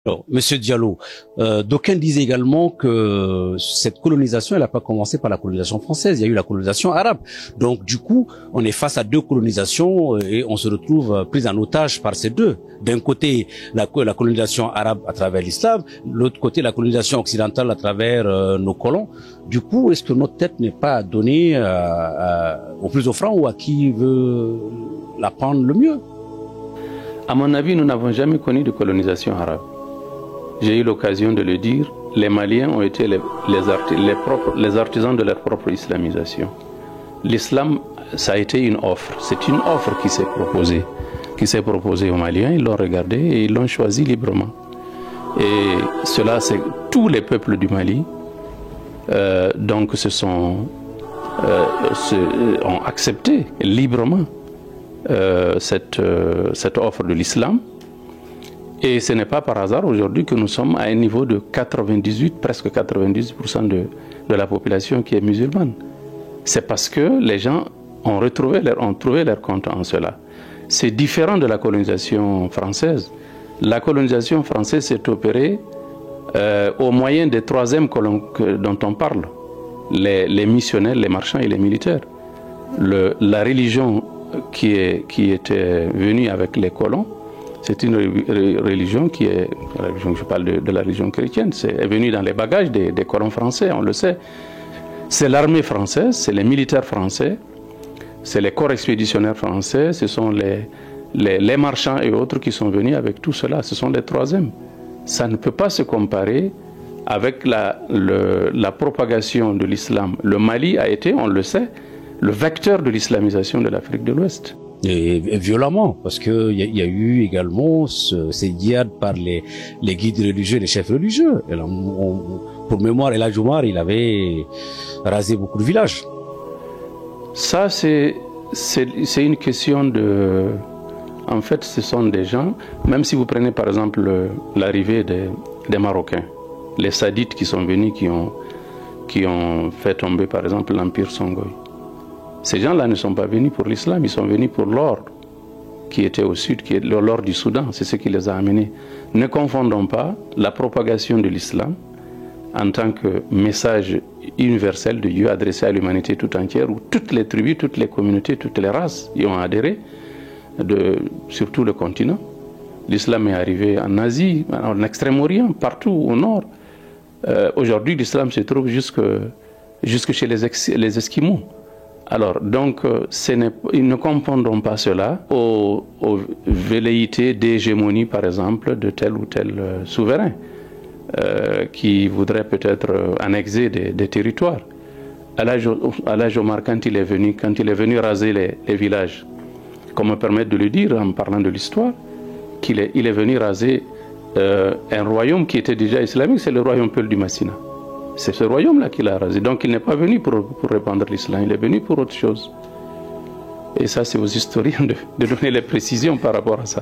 Alors, Monsieur Diallo, d'aucuns disent également que cette colonisation, elle n'a pas commencé par la colonisation française, il y a eu la colonisation arabe. Donc, du coup, on est face à deux colonisations et on se retrouve pris en otage par ces deux. D'un côté, la colonisation arabe à travers l'islam, de l'autre côté, la colonisation occidentale à travers nos colons. Du coup, est-ce que notre tête n'est pas donnée au plus offrant ou à qui veut la prendre le mieux? À mon avis, nous n'avons jamais connu de colonisation arabe. J'ai eu l'occasion de le dire, les Maliens ont été les artisans de leur propre islamisation. L'islam, ça a été une offre. C'est une offre qui s'est proposée aux Maliens. Ils l'ont regardé et ils l'ont choisi librement. Et cela, c'est tous les peuples du Mali. Donc, ont accepté librement cette offre de l'islam. Et ce n'est pas par hasard aujourd'hui que nous sommes à un niveau de 98, presque 98% de la population qui est musulmane. C'est parce que les gens ont trouvé leur compte en cela. C'est différent de la colonisation française. La colonisation française s'est opérée au moyen des troisièmes colons dont on parle. Les missionnaires, les marchands et les militaires. La religion qui était venue avec les colons, c'est une religion je parle de la religion chrétienne, est venue dans les bagages des colons français, on le sait. C'est l'armée française, c'est les militaires français, c'est les corps expéditionnaires français, ce sont les marchands et autres qui sont venus avec tout cela, ce sont les troisièmes. Ça ne peut pas se comparer avec la propagation de l'islam. Le Mali a été, on le sait, le vecteur de l'islamisation de l'Afrique de l'Ouest. Et violemment, parce que il y a eu également ces djihad par les guides religieux, les chefs religieux. Et là, pour mémoire, El Hadj Omar, il avait rasé beaucoup de villages. Ça, c'est une question de... En fait, ce sont des gens, même si vous prenez par exemple l'arrivée des Marocains, les Sadites qui sont venus, qui ont fait tomber par exemple l'Empire Songhai. Ces gens-là ne sont pas venus pour l'islam, ils sont venus pour l'or qui était au sud, qui est l'or du Soudan, c'est ce qui les a amenés. Ne confondons pas la propagation de l'islam en tant que message universel de Dieu adressé à l'humanité tout entière, où toutes les tribus, toutes les communautés, toutes les races y ont adhéré, sur tout le continent. L'islam est arrivé en Asie, en Extrême-Orient, partout au nord. Aujourd'hui, l'islam se trouve jusque chez les Esquimaux. Alors, donc, ne confondons pas cela aux velléités d'hégémonie, par exemple, de tel ou tel souverain qui voudrait peut-être annexer des territoires. El Hadj Omar, quand il est venu raser les villages, comme me permettre de le dire en parlant de l'histoire, il est venu raser un royaume qui était déjà islamique, c'est le royaume Peul du Massina. C'est ce royaume-là qu'il a rasé. Donc il n'est pas venu pour répandre l'islam, il est venu pour autre chose. Et ça, c'est aux historiens de donner les précisions par rapport à ça.